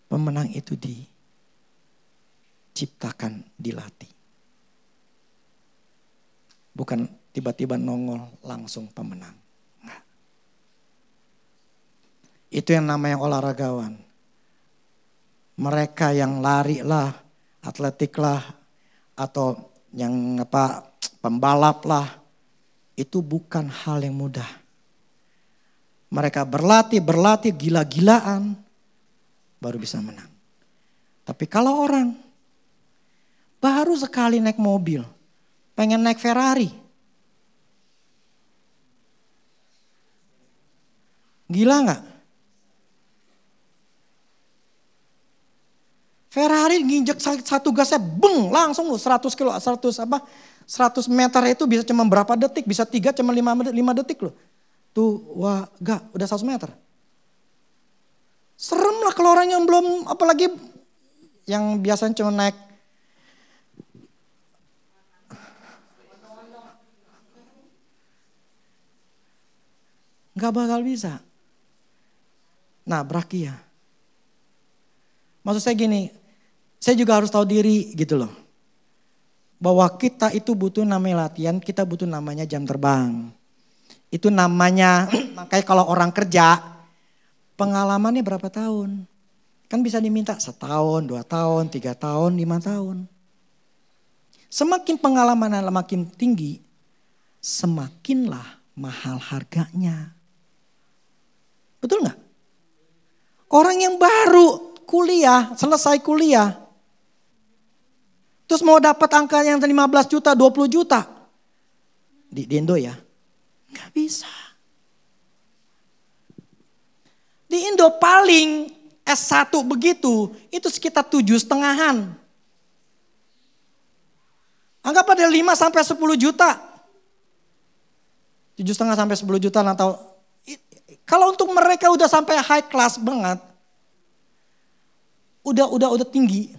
Pemenang itu diciptakan, dilatih. Bukan tiba-tiba nongol langsung pemenang. Enggak. Itu yang namanya olahragawan. Mereka yang lari lah, atletik lah, atau yang pembalap lah, itu bukan hal yang mudah. Mereka berlatih gila-gilaan baru bisa menang. Tapi kalau orang baru sekali naik mobil, pengen naik Ferrari, gila nggak? Ferrari nginjek satu gasnya, beng, langsung 100 meter itu bisa cuma berapa detik, bisa 3 cuma 5 detik loh. Tuh, wah, udah 100 meter. Serem lah kalau orang yang belum, apalagi yang biasanya cuma naik. Gak bakal bisa. Nabrak ya. Maksud saya gini, saya juga harus tahu diri gitu loh. Bahwa kita itu butuh namanya latihan, kita butuh namanya jam terbang. Itu namanya, makanya kalau orang kerja, pengalamannya berapa tahun? Kan bisa diminta 1 tahun, 2 tahun, 3 tahun, 5 tahun. Semakin pengalaman makin tinggi, semakinlah mahal harganya. Betul nggak? Orang yang baru kuliah, selesai kuliah, terus mau dapat angka yang 15 juta, 20 juta. Di Indo ya. Gak bisa. Di Indo paling S1 begitu, itu sekitar 7,5-an. Anggap ada 5 sampai 10 juta. 7,5 sampai 10 juta atau kalau untuk mereka udah sampai high class banget. Udah tinggi.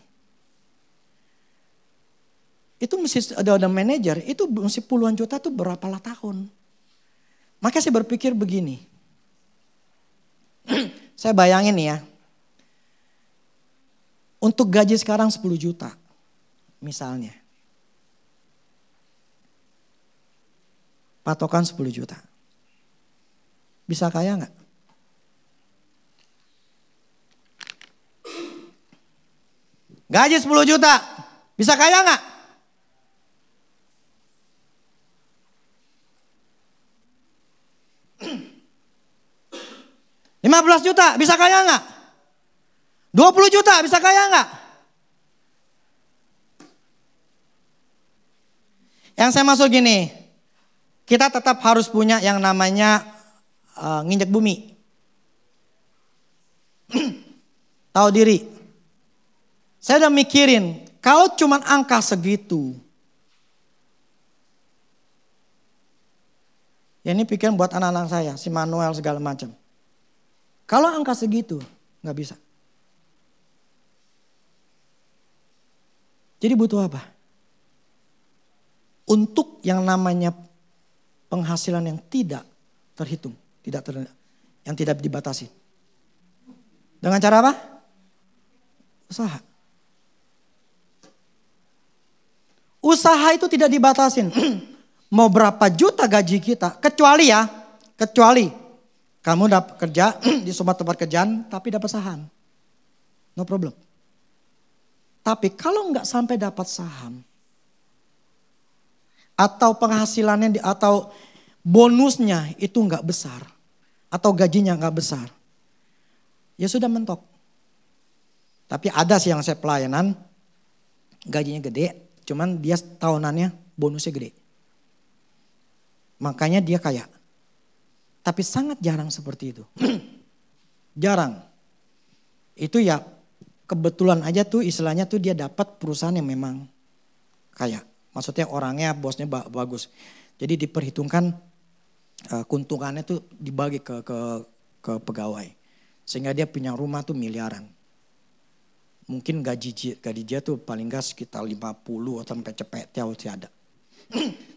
Itu mesti ada manajer, itu mesti puluhan juta itu berapalah tahun. Makanya saya berpikir begini. Saya bayangin ya. Untuk gaji sekarang 10 juta. Misalnya. Patokan 10 juta. Bisa kaya nggak? Gaji 10 juta. Bisa kaya nggak? $15 juta bisa kaya nggak? 20 juta bisa kaya nggak? Yang saya maksud gini, kita tetap harus punya yang namanya nginjek bumi. Tahu diri. Saya udah mikirin, kalau cuman angka segitu, ya ini pikiran buat anak-anak saya, si Manuel segala macam. Kalau angka segitu, nggak bisa. Jadi butuh apa? Untuk yang namanya penghasilan yang tidak terhitung, yang tidak dibatasi. Dengan cara apa? Usaha. Usaha itu tidak dibatasin. Mau berapa juta gaji kita, kecuali kamu dapat kerja di sebuah tempat kerjaan tapi dapat saham. No problem. Tapi kalau nggak sampai dapat saham, atau penghasilannya atau bonusnya itu nggak besar, atau gajinya nggak besar, ya sudah mentok. Tapi ada sih yang saya pelayanan, gajinya gede, cuman dia tahunannya bonusnya gede. Makanya dia kaya. Tapi sangat jarang seperti itu. Jarang. Itu ya kebetulan aja tuh istilahnya tuh dia dapat perusahaan yang memang kaya. Maksudnya orangnya, bosnya bagus. Jadi diperhitungkan keuntungannya tuh dibagi ke pegawai. Sehingga dia punya rumah tuh miliaran. Mungkin gaji dia tuh paling gak sekitar 50 atau sampai cepet sih ada.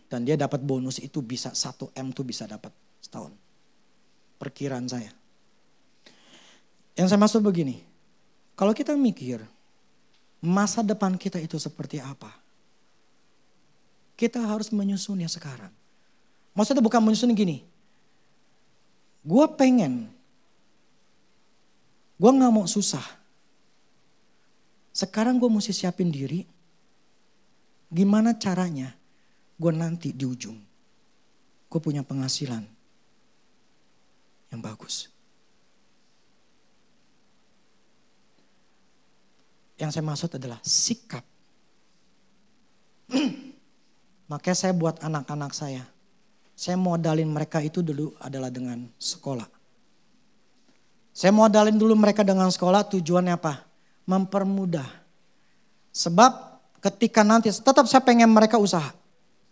Dan dia dapat bonus itu bisa 1 M tuh bisa dapat setahun. Perkiraan saya. Yang saya maksud begini. Kalau kita mikir masa depan kita itu seperti apa? Kita harus menyusunnya sekarang. Maksudnya bukan menyusun gini. Gue gak mau susah. Sekarang gue mesti siapin diri. Gimana caranya gue nanti di ujung. Gue punya penghasilan yang bagus. Yang saya maksud adalah sikap. Makanya saya buat anak-anak saya modalin mereka itu dulu adalah dengan sekolah. Saya modalin dulu mereka dengan sekolah, tujuannya apa? Mempermudah. Sebab ketika nanti tetap saya pengen mereka usaha.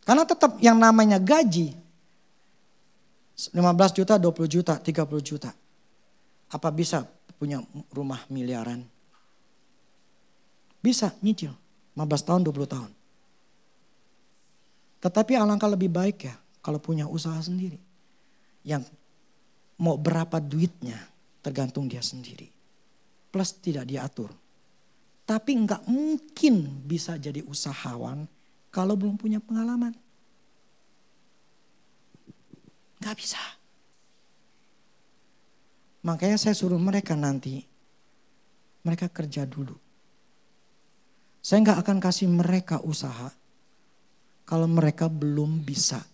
Karena tetap yang namanya gaji 15 juta, 20 juta, 30 juta. Apa bisa punya rumah miliaran? Bisa nyicil 15 tahun, 20 tahun. Tetapi alangkah lebih baik ya kalau punya usaha sendiri. Yang mau berapa duitnya tergantung dia sendiri. Plus tidak diatur. Tapi enggak mungkin bisa jadi usahawan kalau belum punya pengalaman. Enggak bisa. Makanya saya suruh mereka nanti, mereka kerja dulu. Saya enggak akan kasih mereka usaha kalau mereka belum bisa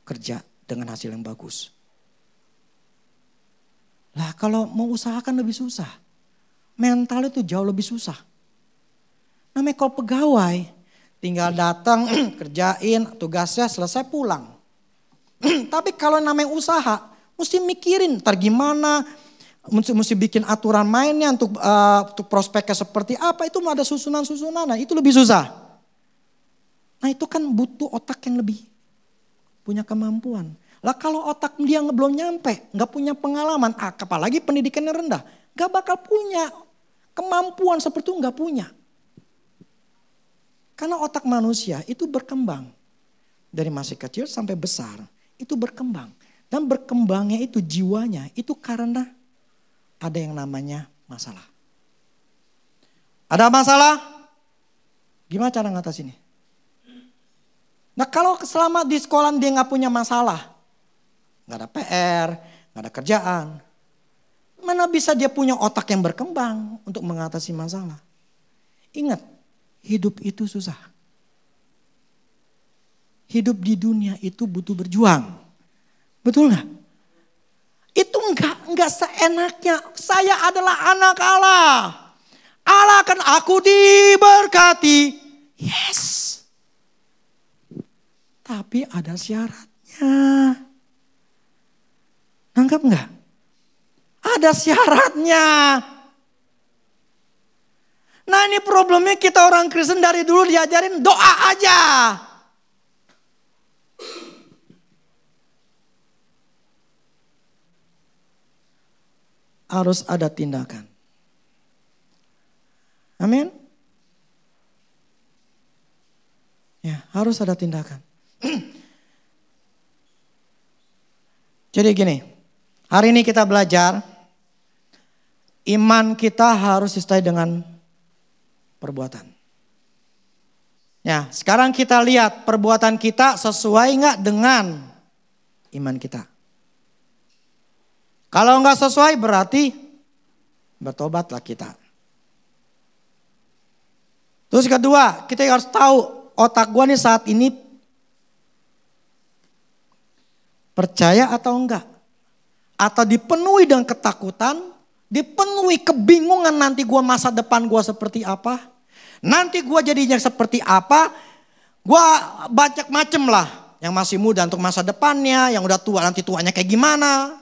kerja dengan hasil yang bagus. Lah kalau mau usahakan lebih susah. Mental itu jauh lebih susah. Namanya kalau pegawai, tinggal datang, kerjain, tugasnya selesai pulang. Tapi kalau namanya usaha, mesti mikirin ntar gimana, mesti bikin aturan mainnya untuk prospeknya seperti apa, itu ada susunan-susunan, nah itu lebih susah. Nah itu kan butuh otak yang lebih punya kemampuan. Lah kalau otak dia belum nyampe, gak punya pengalaman, apalagi pendidikannya rendah, gak bakal punya kemampuan seperti itu, gak punya. Karena otak manusia itu berkembang. Dari masih kecil sampai besar, itu berkembang. Dan berkembangnya itu jiwanya, itu karena ada yang namanya masalah. Ada masalah? Gimana cara ngatasinnya? Nah kalau selama di sekolah dia gak punya masalah, gak ada PR, gak ada kerjaan, mana bisa dia punya otak yang berkembang untuk mengatasi masalah? Ingat, hidup itu susah. Hidup di dunia itu butuh berjuang. Betul gak? Itu enggak seenaknya. Saya adalah anak Allah. Allah kan aku diberkati. Yes. Tapi ada syaratnya. Nangkep enggak? Ada syaratnya. Nah ini problemnya kita orang Kristen dari dulu diajarin doa aja. Harus ada tindakan. Amin. Ya, harus ada tindakan. Jadi gini, hari ini kita belajar iman kita harus disertai dengan perbuatan. Ya, sekarang kita lihat perbuatan kita sesuai nggak dengan iman kita. Kalau nggak sesuai berarti bertobatlah kita. Terus kedua, kita harus tahu otak gua nih saat ini percaya atau enggak. Atau dipenuhi dengan ketakutan, dipenuhi kebingungan nanti gua masa depan gua seperti apa. Nanti gua jadinya seperti apa. Gua banyak macem lah. Yang masih muda untuk masa depannya, yang udah tua nanti tuanya kayak gimana.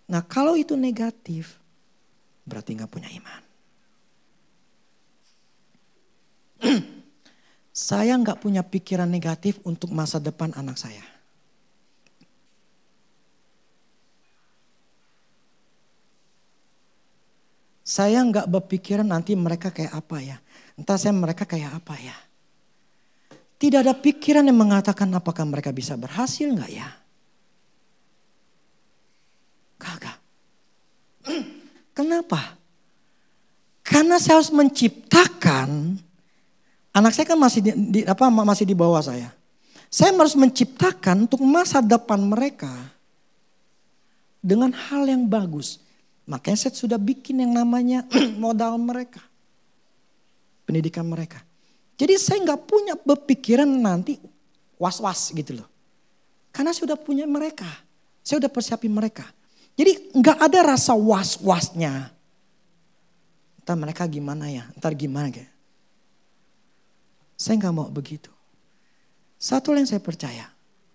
Nah kalau itu negatif, berarti gak punya iman. Saya gak punya pikiran negatif untuk masa depan anak saya. Saya nggak berpikiran nanti mereka kayak apa ya. Entah saya mereka kayak apa ya. Tidak ada pikiran yang mengatakan apakah mereka bisa berhasil nggak ya. Kagak. Kenapa? Karena saya harus menciptakan, anak saya kan masih di bawah saya. Saya harus menciptakan untuk masa depan mereka dengan hal yang bagus. Makanya saya sudah bikin yang namanya modal mereka. Pendidikan mereka. Jadi saya nggak punya berpikiran nanti was-was gitu loh. Karena saya sudah punya mereka. Saya sudah persiapin mereka. Jadi nggak ada rasa was-wasnya. Entar mereka gimana ya, entar gimana ya. Saya nggak mau begitu. Satu yang saya percaya,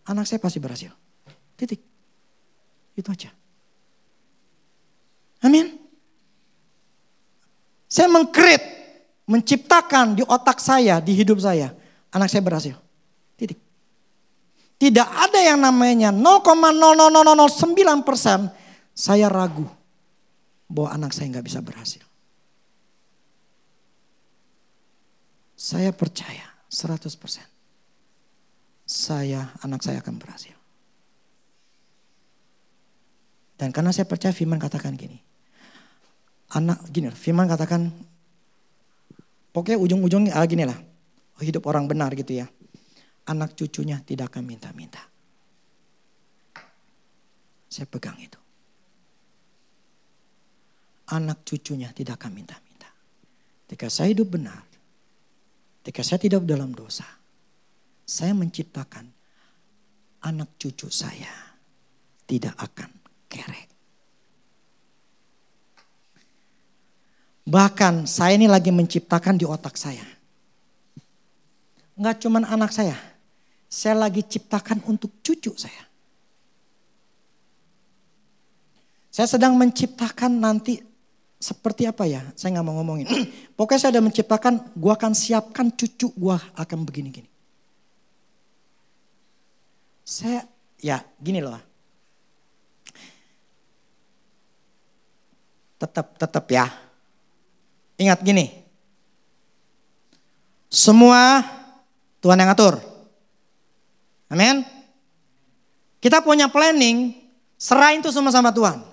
anak saya pasti berhasil. Titik. Itu aja. Amin. Saya menciptakan di otak saya, di hidup saya. Anak saya berhasil. Titik. Tidak ada yang namanya 0,00009% saya ragu bahwa anak saya nggak bisa berhasil. Saya percaya 100%. Anak saya akan berhasil. Dan karena saya percaya firman katakan gini. Firman katakan, pokoknya ujung-ujungnya gini lah. Hidup orang benar gitu ya. Anak cucunya tidak akan minta-minta. Saya pegang itu. Anak cucunya tidak akan minta-minta. Ketika saya hidup benar. Ketika saya tidak dalam dosa. Saya menciptakan anak cucu saya tidak akan kerek. Bahkan saya ini lagi menciptakan di otak saya. Enggak cuman anak saya lagi ciptakan untuk cucu saya. Saya sedang menciptakan nanti seperti apa ya, saya gak mau ngomongin. Pokoknya saya sudah menciptakan, gua akan siapkan cucu gua akan begini-gini. Gini loh. Tetap ya. Ingat gini. Semua Tuhan yang atur. Amin. Kita punya planning, serahin itu semua sama Tuhan.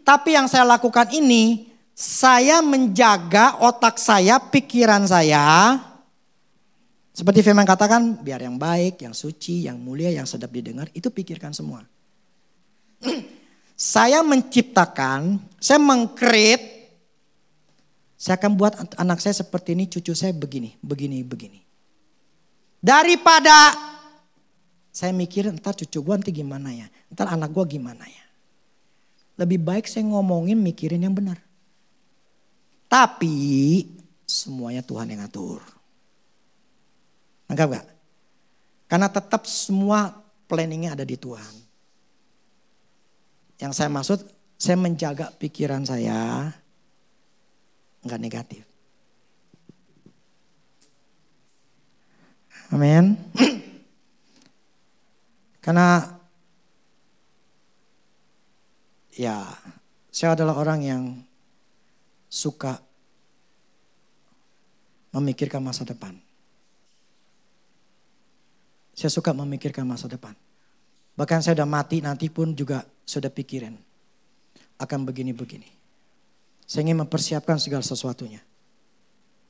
Tapi yang saya lakukan ini, saya menjaga otak saya, pikiran saya. Seperti firman katakan, biar yang baik, yang suci, yang mulia, yang sedap didengar, itu pikirkan semua. Saya menciptakan, saya meng-create, saya akan buat anak saya seperti ini, cucu saya begini. Daripada saya mikir ntar cucu gue nanti gimana ya, ntar anak gue gimana ya. Lebih baik saya ngomongin mikirin yang benar. Tapi semuanya Tuhan yang atur. Anggap gak? Karena tetap semua planningnya ada di Tuhan. Yang saya maksud, saya menjaga pikiran saya enggak negatif. Amin. Karena ya, saya adalah orang yang suka memikirkan masa depan. Saya suka memikirkan masa depan. Bahkan saya udah mati nanti pun juga sudah pikirin. Akan begini-begini. Saya ingin mempersiapkan segala sesuatunya.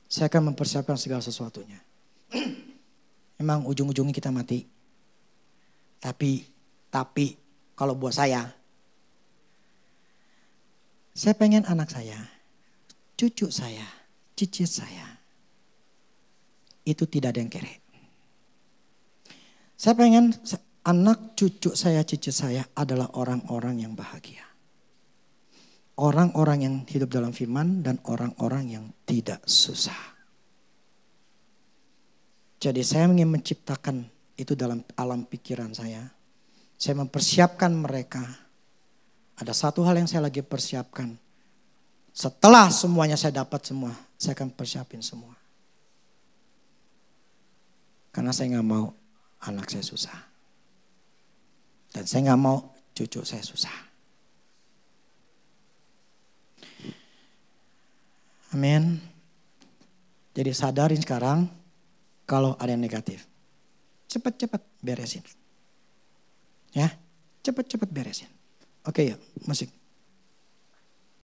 Saya akan mempersiapkan segala sesuatunya. Memang ujung-ujungnya kita mati. Tapi kalau buat saya pengen anak saya, cucu saya, cicit saya, itu tidak ada yang kere. Saya pengen anak cucu saya, cicit saya adalah orang-orang yang bahagia. Orang-orang yang hidup dalam firman dan orang-orang yang tidak susah. Jadi saya ingin menciptakan itu dalam alam pikiran saya. Saya mempersiapkan mereka. Ada satu hal yang saya lagi persiapkan. Setelah semuanya saya dapat semua, saya akan persiapin semua. Karena saya gak mau anak saya susah. Dan saya gak mau cucu saya susah. Amin. Jadi sadarin sekarang kalau ada yang negatif. Cepat-cepat beresin. Ya, cepat-cepat beresin. Oke, yuk, musik.